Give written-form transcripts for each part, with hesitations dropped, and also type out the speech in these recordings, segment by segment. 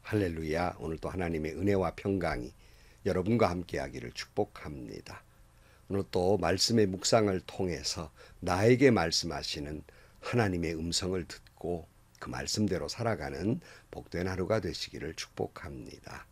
할렐루야. 오늘도 하나님의 은혜와 평강이 여러분과 함께하기를 축복합니다. 오늘 또 말씀의 묵상을 통해서 나에게 말씀하시는 하나님의 음성을 듣고 그 말씀대로 살아가는 복된 하루가 되시기를 축복합니다.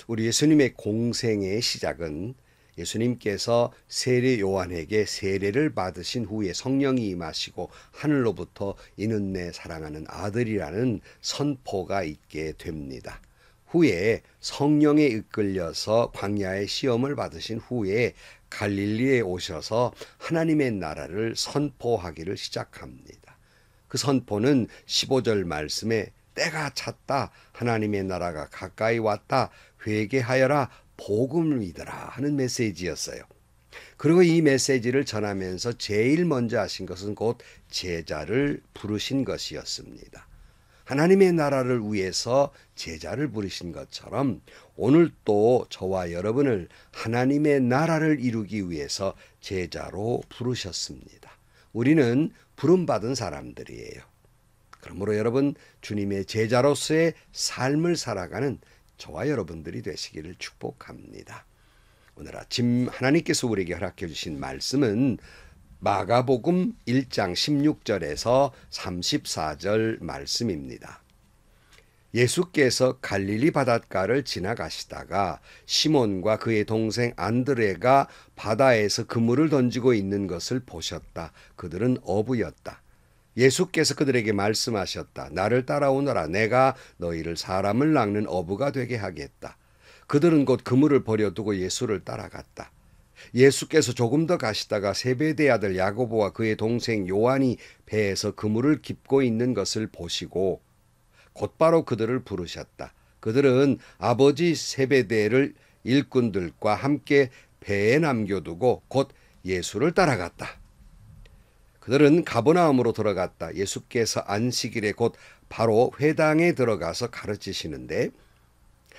우리 예수님의 공생의 시작은 예수님께서 세례 요한에게 세례를 받으신 후에 성령이 임하시고 하늘로부터 이는 내 사랑하는 아들이라는 선포가 있게 됩니다. 후에 성령에 이끌려서 광야의 시험을 받으신 후에 갈릴리에 오셔서 하나님의 나라를 선포하기를 시작합니다. 그 선포는 15절 말씀에 때가 찼다, 하나님의 나라가 가까이 왔다, 회개하여라, 복음을 믿어라 하는 메시지였어요. 그리고 이 메시지를 전하면서 제일 먼저 하신 것은 곧 제자를 부르신 것이었습니다. 하나님의 나라를 위해서 제자를 부르신 것처럼 오늘 또 저와 여러분을 하나님의 나라를 이루기 위해서 제자로 부르셨습니다. 우리는 부름받은 사람들이에요. 그러므로 여러분, 주님의 제자로서의 삶을 살아가는 저와 여러분들이 되시기를 축복합니다. 오늘 아침 하나님께서 우리에게 허락해 주신 말씀은 마가복음 1장 16절에서 34절 말씀입니다. 예수께서 갈릴리 바닷가를 지나가시다가 시몬과 그의 동생 안드레가 바다에서 그물을 던지고 있는 것을 보셨다. 그들은 어부였다. 예수께서 그들에게 말씀하셨다. 나를 따라오너라. 내가 너희를 사람을 낚는 어부가 되게 하겠다. 그들은 곧 그물을 버려두고 예수를 따라갔다. 예수께서 조금 더 가시다가 세베대 아들 야고보와 그의 동생 요한이 배에서 그물을 깁고 있는 것을 보시고 곧바로 그들을 부르셨다. 그들은 아버지 세베대를 일꾼들과 함께 배에 남겨두고 곧 예수를 따라갔다. 그들은 가버나움으로 들어갔다. 예수께서 안식일에 곧 바로 회당에 들어가서 가르치시는데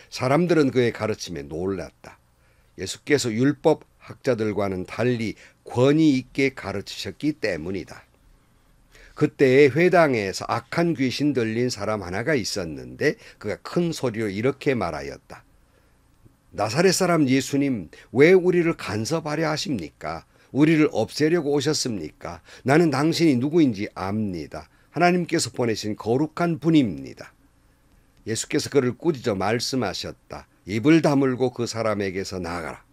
사람들은 그의 가르침에 놀랐다. 예수께서 율법 학자들과는 달리 권위 있게 가르치셨기 때문이다. 그때 회당에서 악한 귀신 들린 사람 하나가 있었는데 그가 큰 소리로 이렇게 말하였다. 나사렛 사람 예수님, 왜 우리를 간섭하려 하십니까? 우리를 없애려고 오셨습니까? 나는 당신이 누구인지 압니다. 하나님께서 보내신 거룩한 분입니다. 예수께서 그를 꾸짖어 말씀하셨다. 입을 다물고 그 사람에게서 나가라.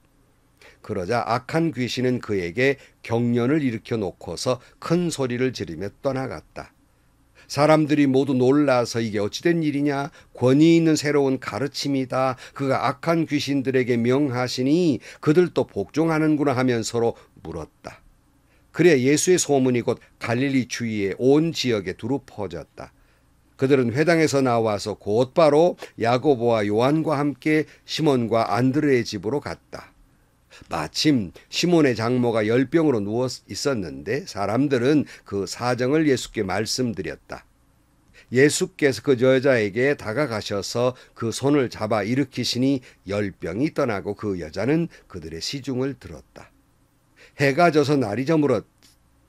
그러자 악한 귀신은 그에게 경련을 일으켜 놓고서 큰 소리를 지르며 떠나갔다. 사람들이 모두 놀라서 이게 어찌된 일이냐? 권위 있는 새로운 가르침이다. 그가 악한 귀신들에게 명하시니 그들도 복종하는구나 하면서 서로 물었다. 그래 예수의 소문이 곧 갈릴리 주위의 온 지역에 두루 퍼졌다. 그들은 회당에서 나와서 곧바로 야고보와 요한과 함께 시몬과 안드레의 집으로 갔다. 마침 시몬의 장모가 열병으로 누워 있었는데 사람들은 그 사정을 예수께 말씀드렸다. 예수께서 그 여자에게 다가가셔서 그 손을 잡아 일으키시니 열병이 떠나고 그 여자는 그들의 시중을 들었다. 해가 져서 날이 저물었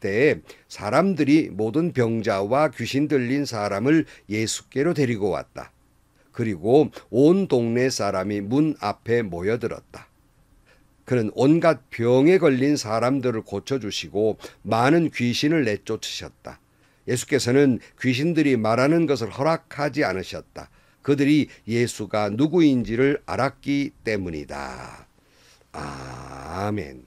때 사람들이 모든 병자와 귀신 들린 사람을 예수께로 데리고 왔다. 그리고 온 동네 사람이 문 앞에 모여들었다. 그는 온갖 병에 걸린 사람들을 고쳐주시고 많은 귀신을 내쫓으셨다. 예수께서는 귀신들이 말하는 것을 허락하지 않으셨다. 그들이 예수가 누구인지를 알았기 때문이다. 아멘.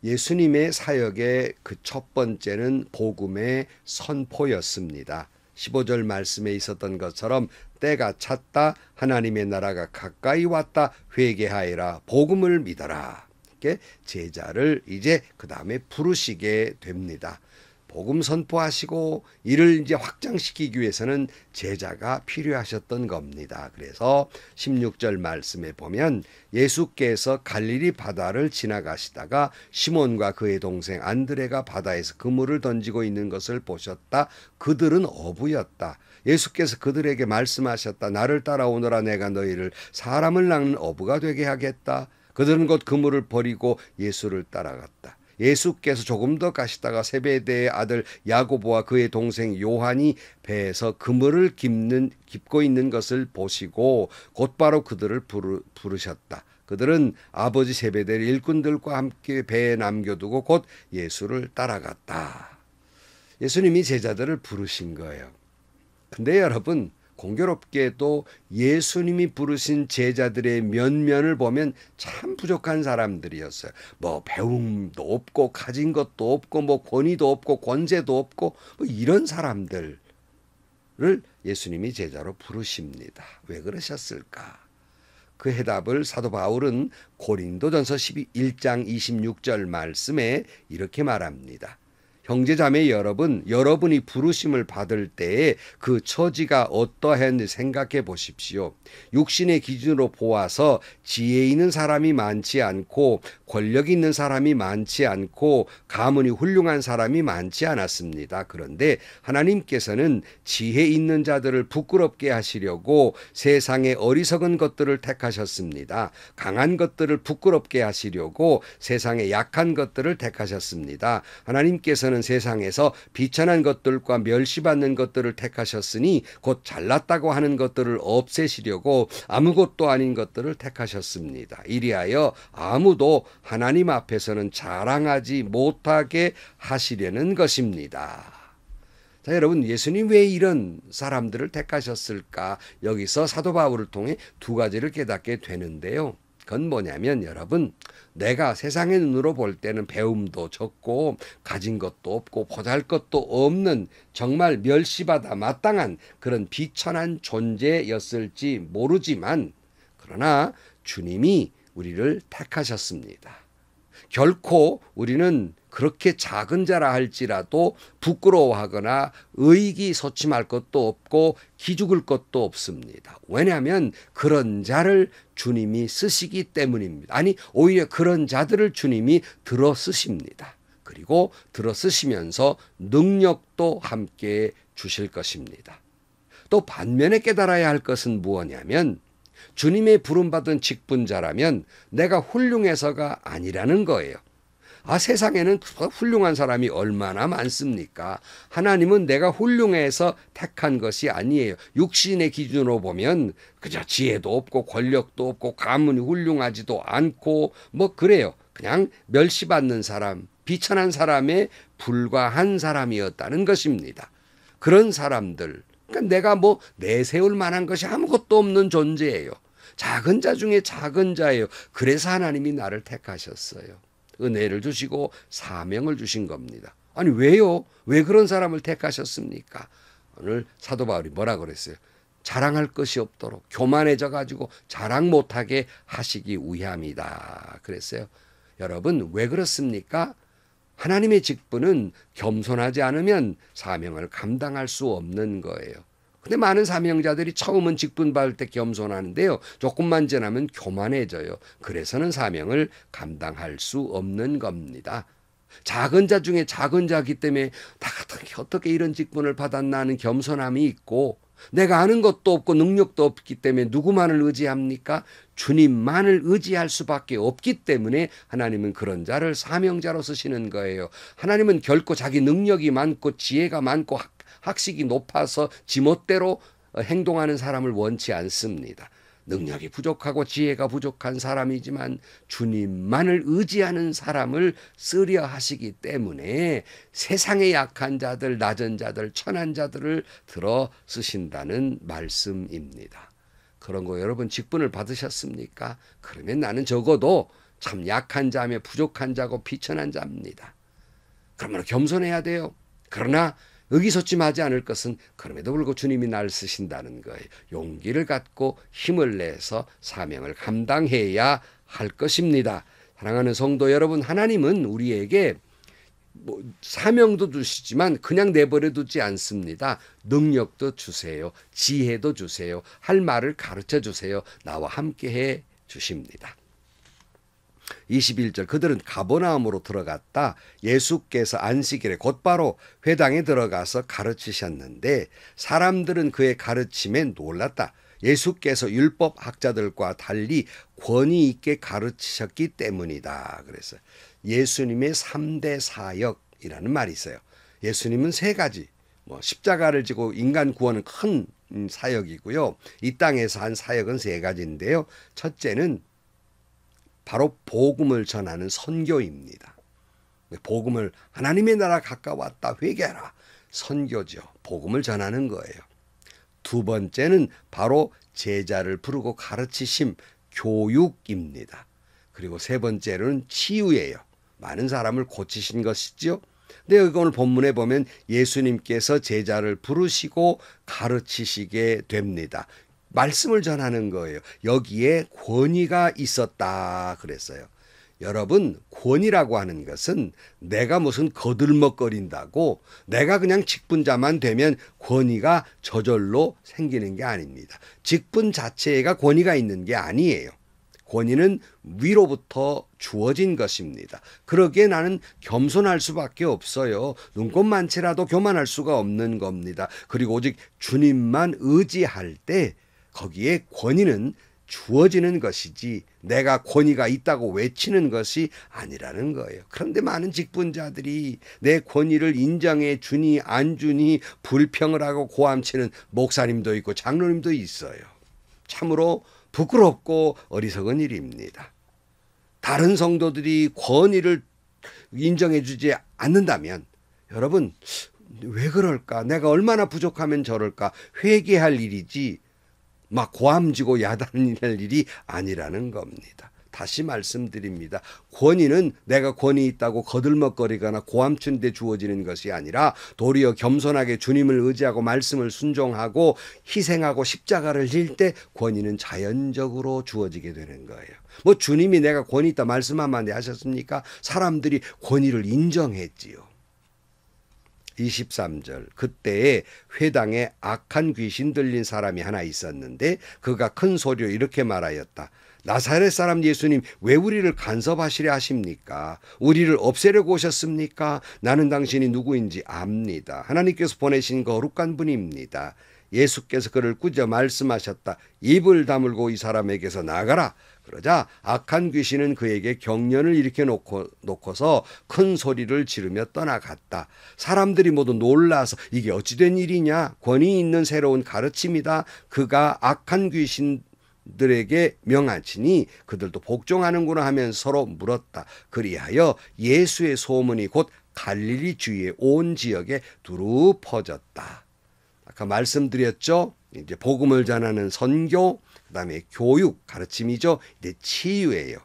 예수님의 사역의 그 첫 번째는 복음의 선포였습니다. 15절 말씀에 있었던 것처럼 때가 찼다, 하나님의 나라가 가까이 왔다, 회개하여라, 복음을 믿어라. 이렇게 제자를 이제 그 다음에 부르시게 됩니다. 복음 선포하시고 이를 이제 확장시키기 위해서는 제자가 필요하셨던 겁니다. 그래서 16절 말씀에 보면 예수께서 갈릴리 바다를 지나가시다가 시몬과 그의 동생 안드레가 바다에서 그물을 던지고 있는 것을 보셨다. 그들은 어부였다. 예수께서 그들에게 말씀하셨다. 나를 따라오너라. 내가 너희를 사람을 낚는 어부가 되게 하겠다. 그들은 곧 그물을 버리고 예수를 따라갔다. 예수께서 조금 더 가시다가 세베대의 아들 야고보와 그의 동생 요한이 배에서 그물을 깁고 있는 것을 보시고 곧바로 그들을 부르셨다. 그들은 아버지 세베대의 일꾼들과 함께 배에 남겨두고 곧 예수를 따라갔다. 예수님이 제자들을 부르신 거예요. 근데 여러분, 공교롭게도 예수님이 부르신 제자들의 면면을 보면 참 부족한 사람들이었어요. 뭐 배움도 없고 가진 것도 없고 뭐 권위도 없고 권세도 없고 뭐 이런 사람들을 예수님이 제자로 부르십니다. 왜 그러셨을까? 그 해답을 사도 바울은 고린도전서 1장 26절 말씀에 이렇게 말합니다. 형제자매 여러분, 여러분이 부르심을 받을 때에 그 처지가 어떠했는지 생각해 보십시오. 육신의 기준으로 보아서 지혜 있는 사람이 많지 않고 권력 있는 사람이 많지 않고 가문이 훌륭한 사람이 많지 않았습니다. 그런데 하나님께서는 지혜 있는 자들을 부끄럽게 하시려고 세상의 어리석은 것들을 택하셨습니다. 강한 것들을 부끄럽게 하시려고 세상의 약한 것들을 택하셨습니다. 하나님께서는 세상에서 비천한 것들과 멸시받는 것들을 택하셨으니 곧 잘났다고 하는 것들을 없애시려고 아무것도 아닌 것들을 택하셨습니다. 이리하여 아무도 하나님 앞에서는 자랑하지 못하게 하시려는 것입니다. 자, 여러분, 예수님 왜 이런 사람들을 택하셨을까? 여기서 사도 바울을 통해 두 가지를 깨닫게 되는데요. 그건 뭐냐면 여러분, 내가 세상의 눈으로 볼 때는 배움도 적고 가진 것도 없고 보잘것도 없는 정말 멸시받아 마땅한 그런 비천한 존재였을지 모르지만 그러나 주님이 우리를 택하셨습니다. 결코 우리는 그렇게 작은 자라 할지라도 부끄러워하거나 의기소침할 것도 없고 기죽을 것도 없습니다. 왜냐하면 그런 자를 주님이 쓰시기 때문입니다. 아니, 오히려 그런 자들을 주님이 들어 쓰십니다. 그리고 들어 쓰시면서 능력도 함께 주실 것입니다. 또 반면에 깨달아야 할 것은 무엇이냐면 주님의 부름받은 직분자라면 내가 훌륭해서가 아니라는 거예요. 세상에는 훌륭한 사람이 얼마나 많습니까? 하나님은 내가 훌륭해서 택한 것이 아니에요. 육신의 기준으로 보면 그저 지혜도 없고 권력도 없고 가문이 훌륭하지도 않고 뭐 그래요. 그냥 멸시받는 사람, 비천한 사람에 불과한 사람이었다는 것입니다. 그런 사람들, 그러니까 내가 뭐 내세울 만한 것이 아무것도 없는 존재예요. 작은 자 중에 작은 자예요. 그래서 하나님이 나를 택하셨어요. 은혜를 주시고 사명을 주신 겁니다. 아니 왜요? 왜 그런 사람을 택하셨습니까? 오늘 사도 바울이 뭐라 그랬어요? 자랑할 것이 없도록 교만해져 가지고 자랑 못하게 하시기 위함이다 그랬어요. 여러분 왜 그렇습니까? 하나님의 직분은 겸손하지 않으면 사명을 감당할 수 없는 거예요. 근데 많은 사명자들이 처음은 직분 받을 때 겸손하는데요. 조금만 지나면 교만해져요. 그래서는 사명을 감당할 수 없는 겁니다. 작은 자 중에 작은 자이기 때문에 어떻게 이런 직분을 받았나 하는 겸손함이 있고 내가 아는 것도 없고 능력도 없기 때문에 누구만을 의지합니까? 주님만을 의지할 수밖에 없기 때문에 하나님은 그런 자를 사명자로 쓰시는 거예요. 하나님은 결코 자기 능력이 많고 지혜가 많고 학식이 높아서 지멋대로 행동하는 사람을 원치 않습니다. 능력이 부족하고 지혜가 부족한 사람이지만 주님만을 의지하는 사람을 쓰려 하시기 때문에 세상의 약한 자들, 낮은 자들, 천한 자들을 들어 쓰신다는 말씀입니다. 그런 거 여러분 직분을 받으셨습니까? 그러면 나는 적어도 참 약한 자며 부족한 자고 비천한 자입니다. 그러면 겸손해야 돼요. 그러나 의기소침하지 않을 것은 그럼에도 불구하고 주님이 나를 쓰신다는 거예요. 용기를 갖고 힘을 내서 사명을 감당해야 할 것입니다. 사랑하는 성도 여러분, 하나님은 우리에게 사명도 주시지만 그냥 내버려 두지 않습니다. 능력도 주세요. 지혜도 주세요. 할 말을 가르쳐 주세요. 나와 함께 해 주십니다. 21절 그들은 가버나움으로 들어갔다. 예수께서 안식일에 곧바로 회당에 들어가서 가르치셨는데 사람들은 그의 가르침에 놀랐다. 예수께서 율법 학자들과 달리 권위 있게 가르치셨기 때문이다. 그래서 예수님의 3대 사역이라는 말이 있어요. 예수님은 세 가지, 십자가를 지고 인간 구원은 큰 사역이고요. 이 땅에서 한 사역은 세 가지인데요. 첫째는 바로 복음을 전하는 선교입니다. 복음을 하나님의 나라 가까웠다 회개하라. 선교죠. 복음을 전하는 거예요. 두 번째는 바로 제자를 부르고 가르치심, 교육입니다. 그리고 세 번째로는 치유예요. 많은 사람을 고치신 것이죠. 근데 여기 오늘 본문에 보면 예수님께서 제자를 부르시고 가르치시게 됩니다. 말씀을 전하는 거예요. 여기에 권위가 있었다 그랬어요. 여러분, 권위라고 하는 것은 내가 무슨 거들먹거린다고 내가 그냥 직분자만 되면 권위가 저절로 생기는 게 아닙니다. 직분 자체가 권위가 있는 게 아니에요. 권위는 위로부터 주어진 것입니다. 그러기에 나는 겸손할 수밖에 없어요. 눈꽃만치라도 교만할 수가 없는 겁니다. 그리고 오직 주님만 의지할 때 거기에 권위는 주어지는 것이지 내가 권위가 있다고 외치는 것이 아니라는 거예요. 그런데 많은 직분자들이 내 권위를 인정해 주니 안 주니 불평을 하고 고함치는 목사님도 있고 장로님도 있어요. 참으로 부끄럽고 어리석은 일입니다. 다른 성도들이 권위를 인정해 주지 않는다면 여러분 왜 그럴까? 내가 얼마나 부족하면 저럴까? 회개할 일이지 막 고함지고 야단할 일이 아니라는 겁니다. 다시 말씀드립니다. 권위는 내가 권위 있다고 거들먹거리거나 고함치는 데 주어지는 것이 아니라 도리어 겸손하게 주님을 의지하고 말씀을 순종하고 희생하고 십자가를 질 때 권위는 자연적으로 주어지게 되는 거예요. 뭐 주님이 내가 권위 있다 말씀하면 하셨습니까? 사람들이 권위를 인정했지요. 23절 그때에 회당에 악한 귀신 들린 사람이 하나 있었는데 그가 큰 소리로 이렇게 말하였다. 나사렛 사람 예수님 왜 우리를 간섭하시려 하십니까? 우리를 없애려고 오셨습니까? 나는 당신이 누구인지 압니다. 하나님께서 보내신 거룩한 분입니다. 예수께서 그를 꾸짖어 말씀하셨다. 입을 다물고 이 사람에게서 나가라. 그러자 악한 귀신은 그에게 경련을 일으켜 놓고서 큰 소리를 지르며 떠나갔다. 사람들이 모두 놀라서 이게 어찌된 일이냐? 권위 있는 새로운 가르침이다. 그가 악한 귀신들에게 명하시니 그들도 복종하는구나 하면서 서로 물었다. 그리하여 예수의 소문이 곧 갈릴리 주위의 온 지역에 두루 퍼졌다. 아까 말씀드렸죠. 이제 복음을 전하는 선교, 그다음에 교육, 가르침이죠. 이제 치유예요.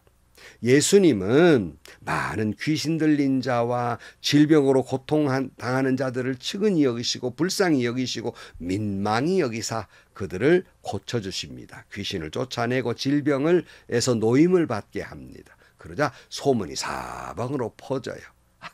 예수님은 많은 귀신 들린 자와 질병으로 고통당하는 자들을 측은히 여기시고 불쌍히 여기시고 민망히 여기사 그들을 고쳐주십니다. 귀신을 쫓아내고 질병에서 노임을 받게 합니다. 그러자 소문이 사방으로 퍼져요.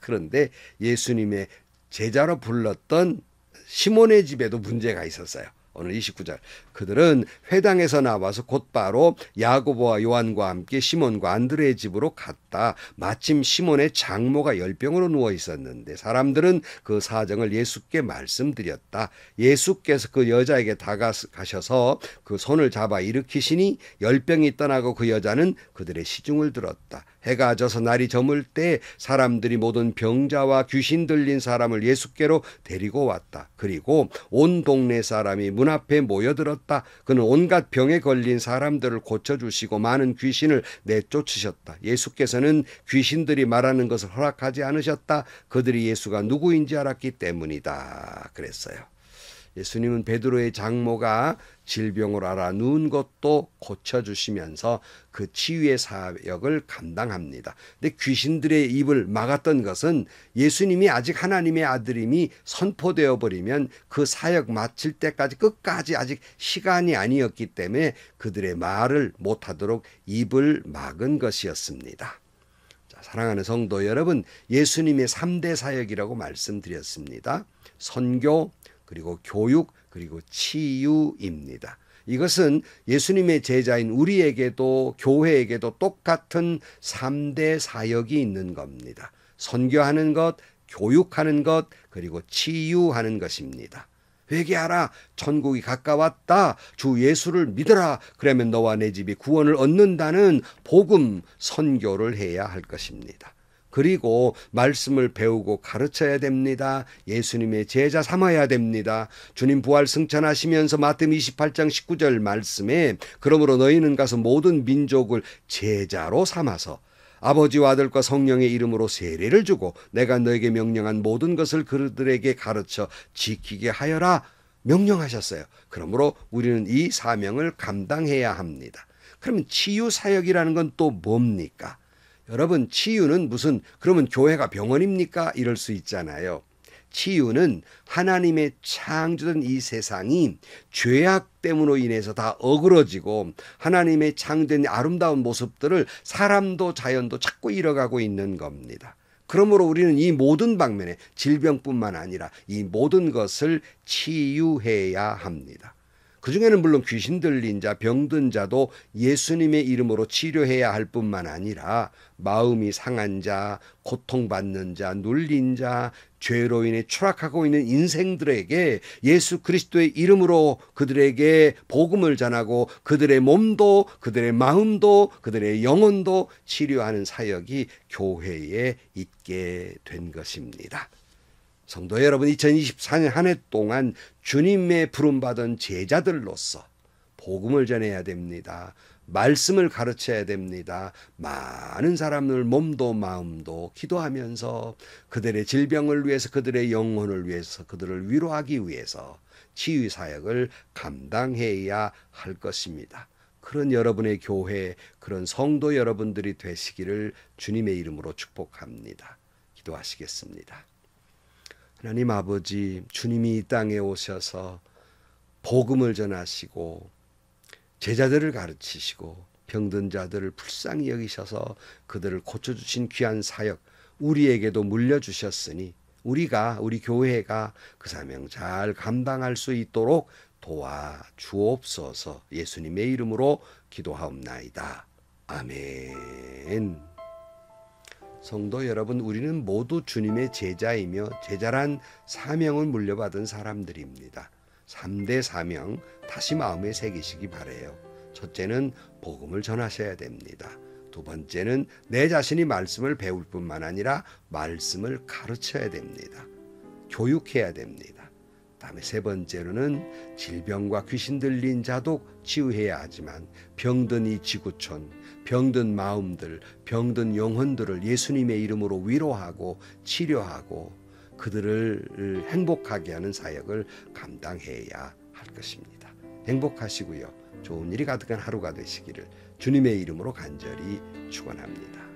그런데 예수님의 제자로 불렀던 시몬의 집에도 문제가 있었어요. 오늘 29절 그들은 회당에서 나와서 곧바로 야고보와 요한과 함께 시몬과 안드레의 집으로 갔다. 마침 시몬의 장모가 열병으로 누워 있었는데 사람들은 그 사정을 예수께 말씀드렸다. 예수께서 그 여자에게 다가가셔서 그 손을 잡아 일으키시니 열병이 떠나고 그 여자는 그들의 시중을 들었다. 해가 져서 날이 저물 때 사람들이 모든 병자와 귀신 들린 사람을 예수께로 데리고 왔다. 그리고 온 동네 사람이 문 앞에 모여들었다. 그는 온갖 병에 걸린 사람들을 고쳐주시고 많은 귀신을 내쫓으셨다. 예수께서는 귀신들이 말하는 것을 허락하지 않으셨다. 그들이 예수가 누구인지 알았기 때문이다. 그랬어요. 예수님은 베드로의 장모가 질병을 알아 누운 것도 고쳐주시면서 그 치유의 사역을 감당합니다. 근데 귀신들의 입을 막았던 것은 예수님이 아직 하나님의 아들임이 선포되어 버리면 그 사역 마칠 때까지 끝까지 아직 시간이 아니었기 때문에 그들의 말을 못하도록 입을 막은 것이었습니다. 자, 사랑하는 성도 여러분, 예수님의 3대 사역이라고 말씀드렸습니다. 선교, 그리고 교육, 그리고 치유입니다. 이것은 예수님의 제자인 우리에게도 교회에게도 똑같은 3대 사역이 있는 겁니다. 선교하는 것, 교육하는 것, 그리고 치유하는 것입니다. 회개하라, 천국이 가까웠다, 주 예수를 믿어라, 그러면 너와 내 집이 구원을 얻는다는 복음 선교를 해야 할 것입니다. 그리고 말씀을 배우고 가르쳐야 됩니다. 예수님의 제자 삼아야 됩니다. 주님 부활 승천하시면서 마태복음 28장 19절 말씀에 그러므로 너희는 가서 모든 민족을 제자로 삼아서 아버지와 아들과 성령의 이름으로 세례를 주고 내가 너에게 명령한 모든 것을 그들에게 가르쳐 지키게 하여라 명령하셨어요. 그러므로 우리는 이 사명을 감당해야 합니다. 그러면 치유 사역이라는 건 또 뭡니까? 여러분, 치유는 무슨 그러면 교회가 병원입니까? 이럴 수 있잖아요. 치유는 하나님의 창조된 이 세상이 죄악 때문으로 인해서 다 어그러지고 하나님의 창조된 아름다운 모습들을 사람도 자연도 자꾸 잃어가고 있는 겁니다. 그러므로 우리는 이 모든 방면에 질병뿐만 아니라 이 모든 것을 치유해야 합니다. 그중에는 물론 귀신 들린 자, 병든 자도 예수님의 이름으로 치료해야 할 뿐만 아니라 마음이 상한 자, 고통받는 자, 눌린 자, 죄로 인해 추락하고 있는 인생들에게 예수 그리스도의 이름으로 그들에게 복음을 전하고 그들의 몸도 그들의 마음도 그들의 영혼도 치료하는 사역이 교회에 있게 된 것입니다. 성도 여러분, 2024년 한 해 동안 주님의 부름받은 제자들로서 복음을 전해야 됩니다. 말씀을 가르쳐야 됩니다. 많은 사람들 몸도 마음도 기도하면서 그들의 질병을 위해서 그들의 영혼을 위해서 그들을 위로하기 위해서 치유 사역을 감당해야 할 것입니다. 그런 여러분의 교회, 그런 성도 여러분들이 되시기를 주님의 이름으로 축복합니다. 기도하시겠습니다. 하나님 아버지, 주님이 이 땅에 오셔서 복음을 전하시고 제자들을 가르치시고 병든 자들을 불쌍히 여기셔서 그들을 고쳐주신 귀한 사역 우리에게도 물려주셨으니 우리 교회가 그 사명 잘 감당할 수 있도록 도와주옵소서. 예수님의 이름으로 기도하옵나이다. 아멘. 성도 여러분, 우리는 모두 주님의 제자이며 제자란 사명을 물려받은 사람들입니다. 3대 사명 다시 마음에 새기시기 바라요. 첫째는 복음을 전하셔야 됩니다. 두 번째는 내 자신이 말씀을 배울 뿐만 아니라 말씀을 가르쳐야 됩니다. 교육해야 됩니다. 다음에 세 번째로는 질병과 귀신 들린 자도 치유해야 하지만 병든 이 지구촌, 병든 마음들, 병든 영혼들을 예수님의 이름으로 위로하고 치료하고 그들을 행복하게 하는 사역을 감당해야 할 것입니다. 행복하시고요. 좋은 일이 가득한 하루가 되시기를 주님의 이름으로 간절히 축원합니다.